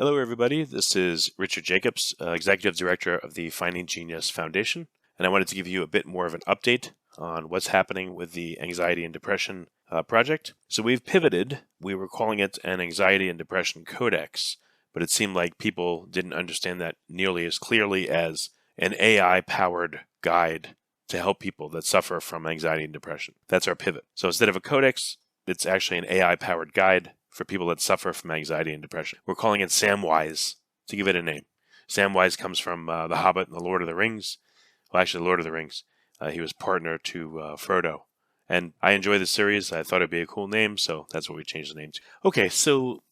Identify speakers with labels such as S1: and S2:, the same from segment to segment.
S1: Hello, everybody. This is Richard Jacobs, Executive Director of the Finding Genius Foundation, and I wanted to give you a bit more of an update on what's happening with the Anxiety and Depression project. So we've pivoted. We were calling it an Anxiety and Depression Codex, but it seemed like people didn't understand that nearly as clearly as an AI-powered guide to help people that suffer from anxiety and depression. That's our pivot. So instead of a codex, it's actually an AI-powered guide for people that suffer from anxiety and depression. We're calling it Samwise to give it a name. Samwise comes from The Hobbit and The Lord of the Rings. Well, actually, Lord of the Rings. He was partner to Frodo. And I enjoy the series. I thought it'd be a cool name, so that's what we changed the name to. Okay, so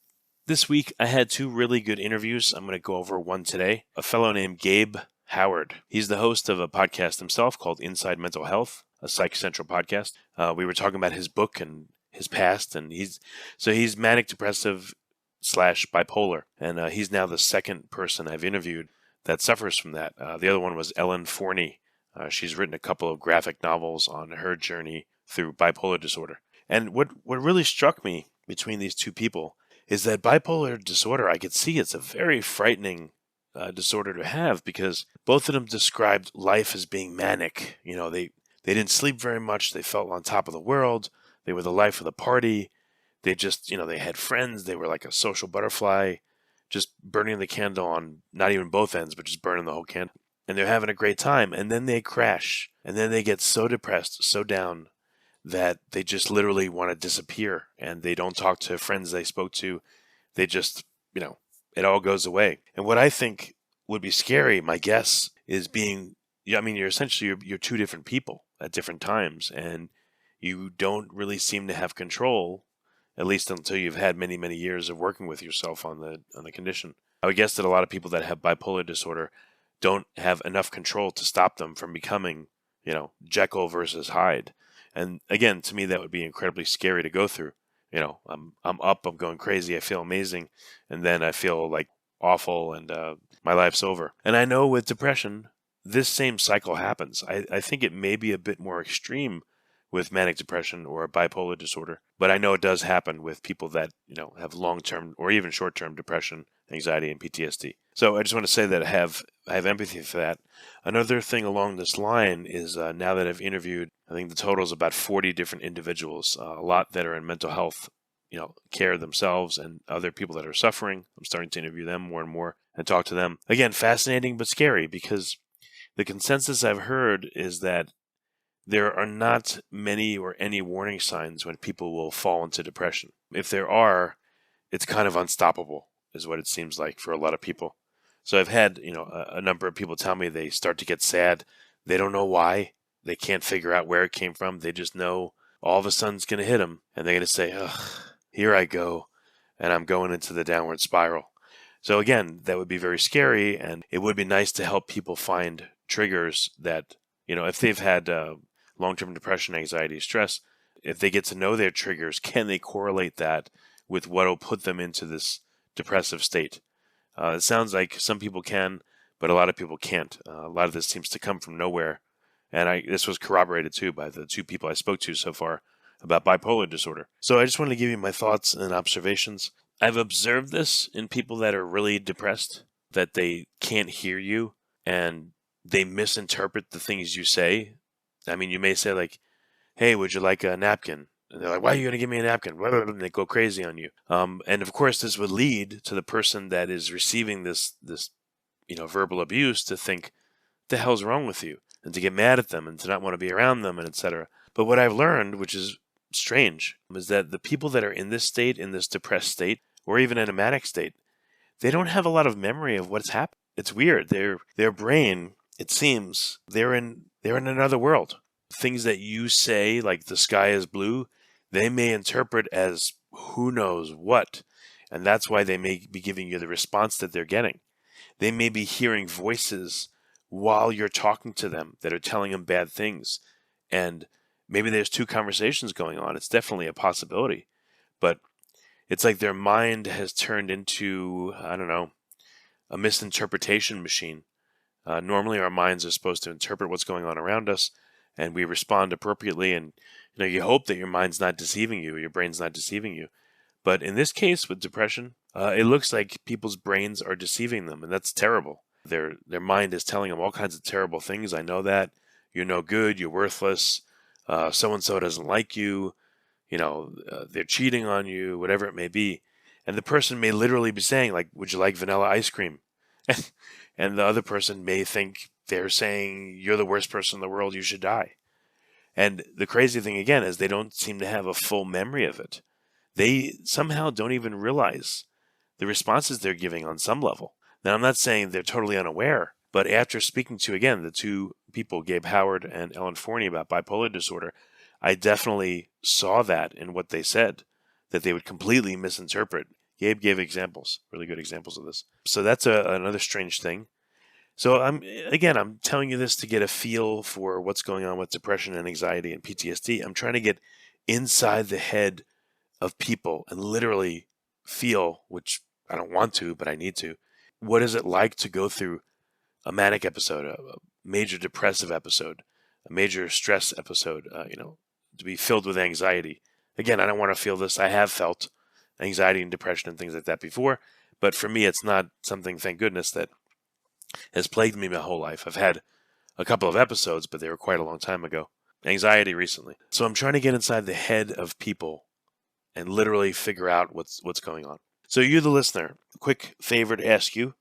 S1: this week I had two really good interviews. I'm going to go over one today. A fellow named Gabe Howard. He's the host of a podcast himself called Inside Mental Health, a Psych Central podcast. We were talking about his book and his past, and he's manic depressive / bipolar, and he's now the second person I've interviewed that suffers from that. The other one was Ellen Forney. She's written a couple of graphic novels on her journey through bipolar disorder. And what really struck me between these two people is that bipolar disorder, I could see it's a very frightening disorder to have, because both of them described life as being manic. You know, they didn't sleep very much. They felt on top of the world. They were the life of the party. They just, they had friends. They were like a social butterfly, just burning the candle on not even both ends, but just burning the whole candle. And they're having a great time. And then they crash. And then they get so depressed, so down, that they just literally want to disappear. And they don't talk to friends they spoke to. They just, it all goes away. And what I think would be scary, my guess, is you're essentially, you're two different people at different times. And you don't really seem to have control, at least until you've had many, many years of working with yourself on the condition. I would guess that a lot of people that have bipolar disorder don't have enough control to stop them from becoming, Jekyll versus Hyde. And again, to me, that would be incredibly scary to go through. I'm up, I'm going crazy, I feel amazing, and then I feel like awful, and my life's over. And I know with depression, this same cycle happens. I think it may be a bit more extreme with manic depression or bipolar disorder, but I know it does happen with people that have long-term or even short-term depression, anxiety, and PTSD. So I just want to say that I have empathy for that. Another thing along this line is now that I've interviewed, I think the total is about 40 different individuals, a lot that are in mental health, care themselves, and other people that are suffering. I'm starting to interview them more and more and talk to them. Again, fascinating but scary, because the consensus I've heard is that there are not many or any warning signs when people will fall into depression. If there are, it's kind of unstoppable, is what it seems like for a lot of people. So I've had, a number of people tell me they start to get sad. They don't know why. They can't figure out where it came from. They just know all of a sudden it's going to hit them, and they're going to say, "Ugh, here I go, and I'm going into the downward spiral." So again, that would be very scary, and it would be nice to help people find triggers that, if they've had long-term depression, anxiety, stress, if they get to know their triggers, can they correlate that with what will put them into this depressive state? It sounds like some people can, but a lot of people can't. A lot of this seems to come from nowhere. And this was corroborated too by the two people I spoke to so far about bipolar disorder. So I just wanted to give you my thoughts and observations. I've observed this in people that are really depressed, that they can't hear you and they misinterpret the things you say. I mean, you may say like, "Hey, would you like a napkin?" And they're like, "Why are you going to give me a napkin?" And they go crazy on you. And of course, this would lead to the person that is receiving this verbal abuse to think, "The hell's wrong with you?" and to get mad at them and to not want to be around them, and etc. But what I've learned, which is strange, is that the people that are in this state, in this depressed state, or even in a manic state, they don't have a lot of memory of what's happened. It's weird. Their brain, it seems, they're in another world. Things that you say, like the sky is blue, they may interpret as who knows what. And that's why they may be giving you the response that they're getting. They may be hearing voices while you're talking to them that are telling them bad things. And maybe there's two conversations going on. It's definitely a possibility. But it's like their mind has turned into, a misinterpretation machine. Normally our minds are supposed to interpret what's going on around us, and we respond appropriately, and you hope that your mind's not deceiving you, your brain's not deceiving you. But in this case with depression, it looks like people's brains are deceiving them, and that's terrible. Their mind is telling them all kinds of terrible things. I know that. You're no good. You're worthless. So and so doesn't like you. They're cheating on you, whatever it may be. And the person may literally be saying, like, would you like vanilla ice cream? And the other person may think they're saying, you're the worst person in the world, you should die. And the crazy thing, again, is they don't seem to have a full memory of it. They somehow don't even realize the responses they're giving on some level. Now, I'm not saying they're totally unaware, but after speaking to, again, the two people, Gabe Howard and Ellen Forney, about bipolar disorder, I definitely saw that in what they said, that they would completely misinterpret. Gabe gave examples, really good examples of this. So that's another strange thing. So I'm telling you this to get a feel for what's going on with depression and anxiety and PTSD. I'm trying to get inside the head of people and literally feel, which I don't want to, but I need to. What is it like to go through a manic episode, a major depressive episode, a major stress episode, to be filled with anxiety? Again, I don't want to feel this. I have felt anxiety and depression and things like that before, but for me, it's not something, thank goodness, that has plagued me my whole life. I've had a couple of episodes, but they were quite a long time ago. Anxiety recently. So I'm trying to get inside the head of people and literally figure out what's going on. So you, the listener, quick favor to ask you,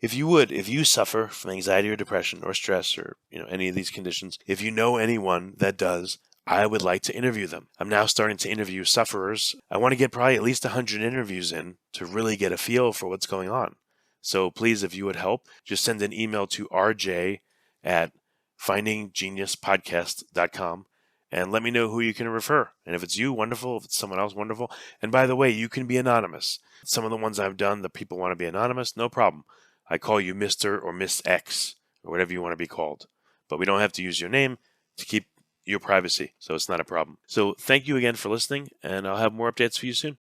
S1: if you suffer from anxiety or depression or stress or any of these conditions, if you know anyone that does, I would like to interview them. I'm now starting to interview sufferers. I want to get probably at least 100 interviews in to really get a feel for what's going on. So please, if you would help, just send an email to rj@findinggeniuspodcast.com and let me know who you can refer. And if it's you, wonderful. If it's someone else, wonderful. And by the way, you can be anonymous. Some of the ones I've done, the people want to be anonymous, no problem. I call you Mr. or Miss X or whatever you want to be called. But we don't have to use your name to keep your privacy, so it's not a problem. So thank you again for listening, and I'll have more updates for you soon.